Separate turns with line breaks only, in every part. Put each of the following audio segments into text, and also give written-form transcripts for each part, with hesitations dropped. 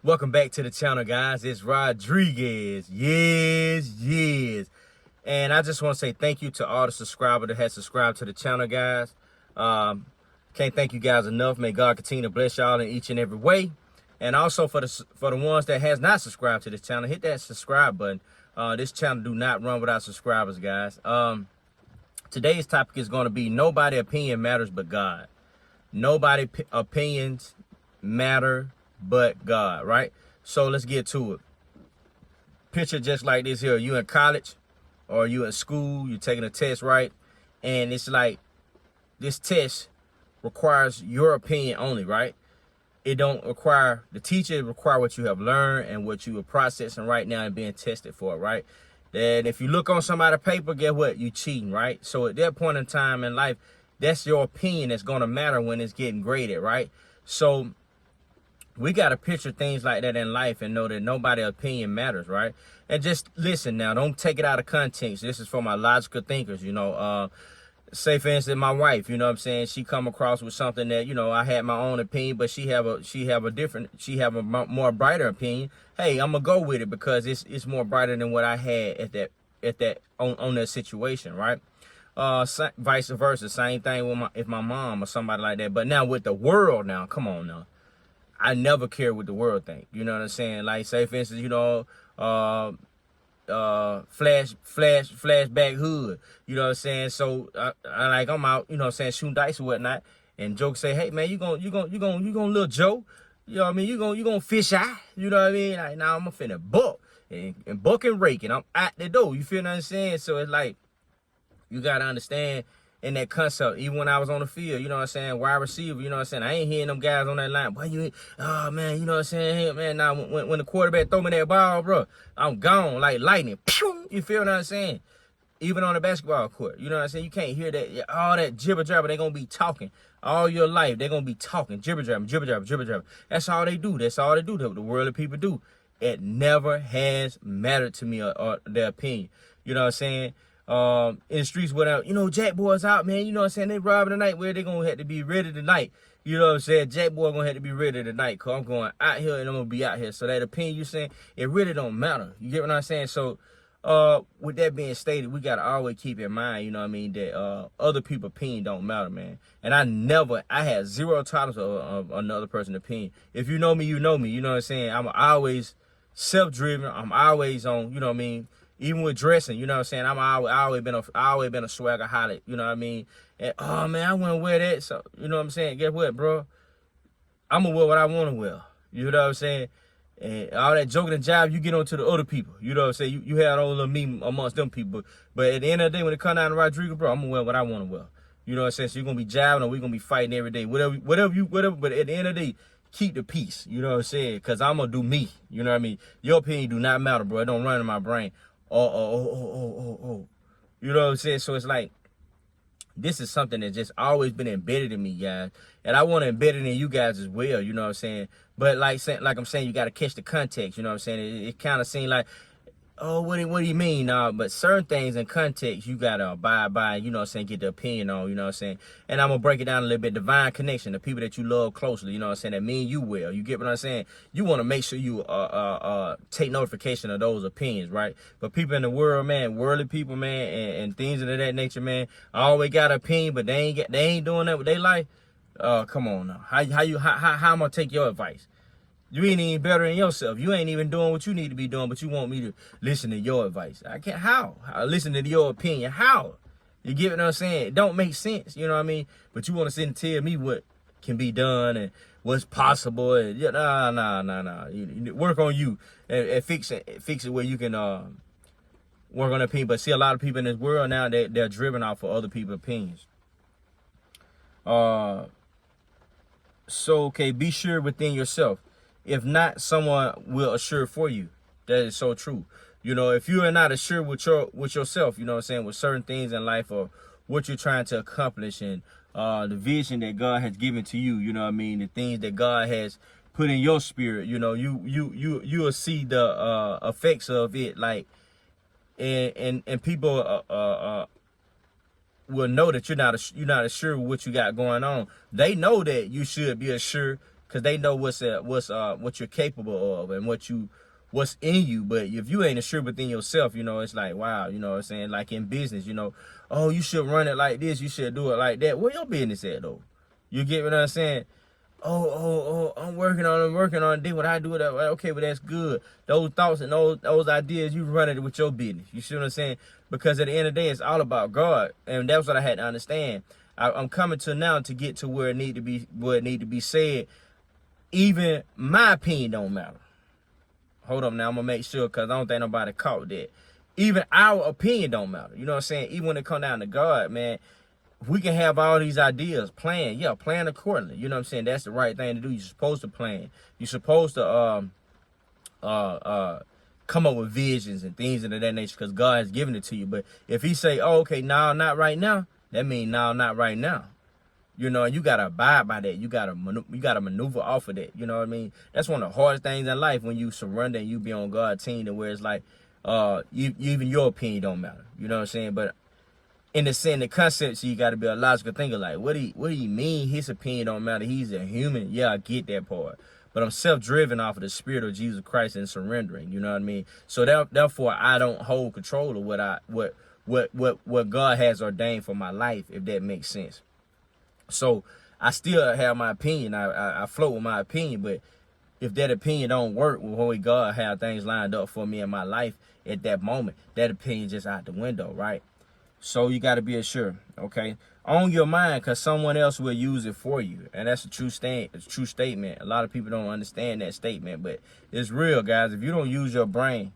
Welcome back to the channel, guys. It's Rodriguez. Yes. And I just want to say thank you to all the subscribers that have subscribed to the channel, guys. Can't thank you guys enough. May God continue to bless y'all in each and every way. And also for the ones that has not subscribed to this channel, hit that subscribe button. This channel do not run without subscribers, guys. Today's topic is going to be nobody opinion matters but God. Nobody opinions matter but God, right? So let's get to it. Picture just like this here. You in college or you in school, you're taking a test, right? And it's like this test requires your opinion only, right? It don't require the teacher, it require what you have learned and what you are processing right now and being tested for, right? Then if you look on somebody's paper, guess what? You cheating, right? So at that point in time in life, that's your opinion that's going to matter when it's getting graded, right? So we got to picture things like that in life and know that nobody's opinion matters, right? And just listen now. Don't take it out of context. This is for my logical thinkers, you know. Say, for instance, my wife, you know what I'm saying? She come across with something that, you know, I had my own opinion, but she have a more brighter opinion. Hey, I'm going to go with it because it's more brighter than what I had on that situation, right? Vice versa. Same thing with if my mom or somebody like that. But now with the world now, come on now. I never care what the world think. You know what I'm saying? Like, say, for instance, you know, flashback hood. You know what I'm saying? So I'm out, you know what I'm saying, shooting dice or whatnot. And jokes say, hey man, you gonna little Joe. You know what I mean? You gonna fish eye. You know what I mean? Like, now I'm finna buck and buck and rake and I'm at the door. You feel what I'm saying? So it's like, you gotta understand in that concept, even when I was on the field, you know what I'm saying, wide receiver, you know what I'm saying, I ain't hearing them guys on that line, boy, oh man, you know what I'm saying, hey, man, now when the quarterback throw me that ball, bro, I'm gone like lightning, pew, you feel what I'm saying, even on the basketball court, you know what I'm saying, you can't hear that, all that jibber jabber, they gonna be talking, all your life, they gonna be talking, jibber jabber, that's all they do, the world of people do. It never has mattered to me or their opinion, you know what I'm saying. In the streets without, you know, Jack Boy's out, man. You know what I'm saying? They robbing tonight. Where they gonna have to be ready tonight. You know what I'm saying? Jack Boy gonna have to be ready tonight. Cause I'm going out here and I'm gonna be out here. So that opinion you saying, it really don't matter. You get what I'm saying? So, with that being stated, we gotta always keep in mind, you know what I mean, that other people's opinion don't matter, man. And I had zero tolerance of another person's opinion. If you know me, you know me. You know what I'm saying? I'm always self-driven. I'm always on, you know what I mean? Even with dressing, you know what I'm saying? I always been a swagaholic, you know what I mean? And oh man, I wouldn't wear that. So you know what I'm saying? Guess what, bro? I'm gonna wear what I wanna wear. You know what I'm saying? And all that joking and jive, you get on to the other people. You know what I'm saying? You had all little meme amongst them people. But at the end of the day, when it come down to Rodriguez, bro, I'm gonna wear what I wanna wear. You know what I'm saying? So you're gonna be jiving or we're gonna be fighting every day. Whatever, but at the end of the day, keep the peace. You know what I'm saying? Cause I'm gonna do me. You know what I mean? Your opinion do not matter, bro. It don't run in my brain. Oh. You know what I'm saying? So it's like, this is something that just always been embedded in me, guys. And I want to embed it in you guys as well, you know what I'm saying? But like I'm saying, you got to catch the context, you know what I'm saying? It kind of seemed like, oh, what do you mean? But certain things in context, you got to abide by, you know what I'm saying, get the opinion on, you know what I'm saying? And I'm going to break it down a little bit. Divine connection, the people that you love closely, you know what I'm saying, that mean you well. You get what I'm saying? You want to make sure you take notification of those opinions, right? But people in the world, man, worldly people, man, and things of that nature, man, always got an opinion, but they ain't doing that with their life. Come on now. How I'm going to take your advice? You ain't even better than yourself. You ain't even doing what you need to be doing, but you want me to listen to your advice. I can't. How? I listen to your opinion. How? You get what I'm saying? It don't make sense. You know what I mean? But you want to sit and tell me what can be done and what's possible. And nah. You work on you and fix it where you can work on opinion. But see, a lot of people in this world now, they're driven off of other people's opinions. So, okay, be sure within yourself. If not, someone will assure for you. That is so true. You know, if you are not assured with yourself, you know what I'm saying, with certain things in life or what you're trying to accomplish and the vision that God has given to you, you know what I mean, the things that God has put in your spirit, you know, you will see the effects of it, like, and people will know that you're not assured with what you got going on. They know that you should be assured because they know what you're capable of and what's in you. But if you ain't assured within yourself, you know, it's like, wow, you know what I'm saying? Like in business, you know, oh, you should run it like this, you should do it like that. Where your business at though? You get what I'm saying? Oh, I'm working on it. Then what I do it, okay, but that's good. Those thoughts and those ideas, you run it with your business. You see what I'm saying? Because at the end of the day, it's all about God, and that's what I had to understand. I'm coming to now to get to where it need to be said. Even my opinion don't matter. Hold up now, I'm gonna make sure, because I don't think nobody caught that. Even our opinion don't matter. You know what I'm saying? Even when it come down to God, man, we can have all these ideas, plan accordingly. You know what I'm saying? That's the right thing to do. You're supposed to plan. You're supposed to come up with visions and things of that nature, because God has given it to you. But if he say, oh, okay, no, not right now, that means no, not right now. You know, and you gotta abide by that. You gotta maneuver off of that. You know what I mean? That's one of the hardest things in life, when you surrender and you be on God's team, to where it's like, even your opinion don't matter. You know what I'm saying? But in the concept, so you gotta be a logical thinker. Like, what do you mean his opinion don't matter? He's a human. Yeah, I get that part. But I'm self-driven off of the spirit of Jesus Christ and surrendering. You know what I mean? So therefore, I don't hold control of what God has ordained for my life, if that makes sense. So I still have my opinion. I float with my opinion, but if that opinion don't work with the way God have things lined up for me in my life at that moment, that opinion just out the window, right? So you got to be assured, okay? Own your mind, because someone else will use it for you. And that's a true statement. A lot of people don't understand that statement, but it's real, guys. If you don't use your brain,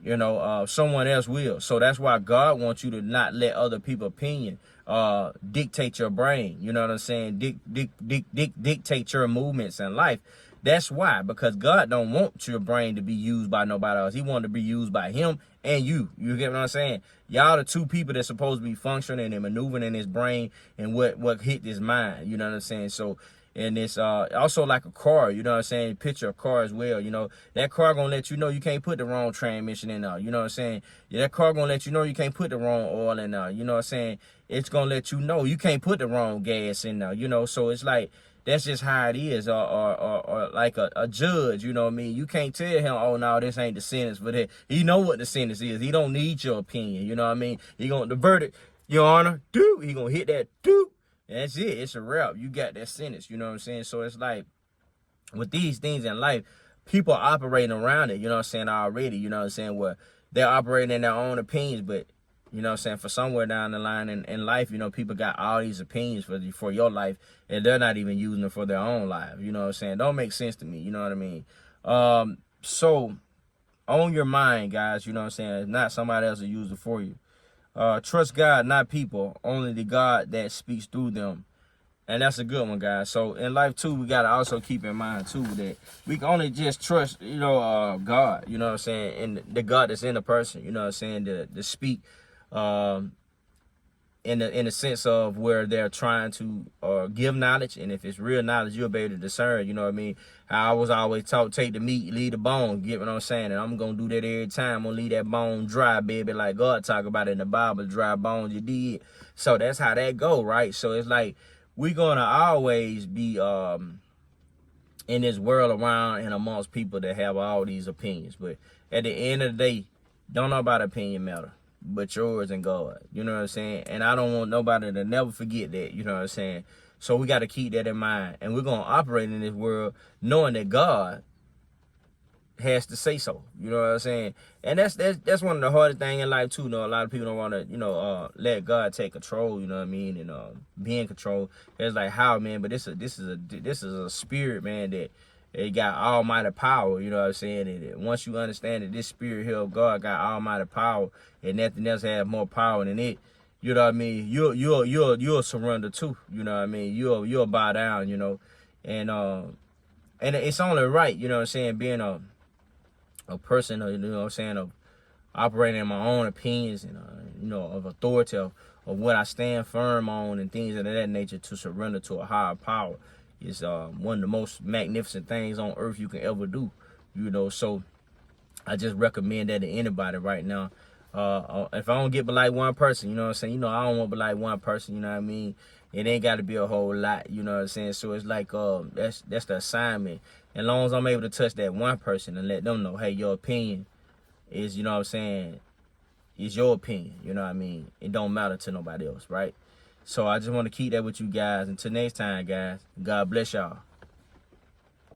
you know, someone else will. So that's why God wants you to not let other people's opinion dictate your brain. You know what I'm saying? Dictate your movements in life. That's why, because God don't want your brain to be used by nobody else. He wants to be used by him and you. You get what I'm saying? Y'all the two people that's supposed to be functioning and maneuvering in his brain and what hit his mind. You know what I'm saying? So, and it's also like a car, you know what I'm saying? Picture a car as well, you know. That car gonna let you know you can't put the wrong transmission in there, you know what I'm saying? Yeah, that car gonna let you know you can't put the wrong oil in there, you know what I'm saying? It's gonna let you know you can't put the wrong gas in there, you know. So it's like, that's just how it is. Or like a judge, you know what I mean? You can't tell him, oh, no, this ain't the sentence for that. He know what the sentence is. He don't need your opinion, you know what I mean? He gonna, the verdict, Your Honor, he gonna hit that, that's it. It's a wrap. You got that sentence, you know what I'm saying? So it's like, with these things in life, people are operating around it, you know what I'm saying, already, you know what I'm saying, where they're operating in their own opinions, but, you know what I'm saying, for somewhere down the line in life, you know, people got all these opinions for your life, and they're not even using it for their own life, you know what I'm saying? Don't make sense to me, you know what I mean? So, own your mind, guys, you know what I'm saying? It's not somebody else will use it for you. Trust God, not people, only the God that speaks through them. And that's a good one, guys. So in life too, we gotta also keep in mind too that we can only just trust, you know, God, you know what I'm saying, and the God that's in the person, you know what I'm saying, to speak in the sense of where they're trying to give knowledge, and if it's real knowledge, you'll be able to discern, you know what I mean? How I was always taught, take the meat, leave the bone, get what I'm saying? And I'm gonna do that every time. I'm gonna leave that bone dry, baby, like God talk about it in the Bible, dry bones you did. So that's how that go, right? So it's like, we're gonna always be in this world around and amongst people that have all these opinions. But at the end of the day, don't nobody opinion matter but yours and God. You know what I'm saying? And I don't want nobody to never forget that, you know what I'm saying? So we got to keep that in mind. And we're going to operate in this world knowing that God has to say so. You know what I'm saying? And that's one of the hardest things in life too. You know, a lot of people don't want to, you know, let God take control, you know what I mean? And be in control. It's like, how, man? But this is a spirit, man, that it got almighty power, you know what I'm saying? And once you understand that this spirit here of God got almighty power and nothing else has more power than it, you know what I mean? You'll surrender too, you know what I mean? You'll bow down, you know. And it's only right, you know what I'm saying, being a person, you know what I'm saying, of operating in my own opinions and, you know, of authority of what I stand firm on and things of that nature, to surrender to a higher power is one of the most magnificent things on earth you can ever do, you know. So I just recommend that to anybody right now. If I don't get but like one person, you know what I'm saying? You know, I don't want but like one person, you know what I mean? It ain't got to be a whole lot, you know what I'm saying? So it's like, that's the assignment. As long as I'm able to touch that one person and let them know, hey, your opinion is, you know what I'm saying, is your opinion, you know what I mean? It don't matter to nobody else, right? So I just want to keep that with you guys. Until next time, guys, God bless y'all.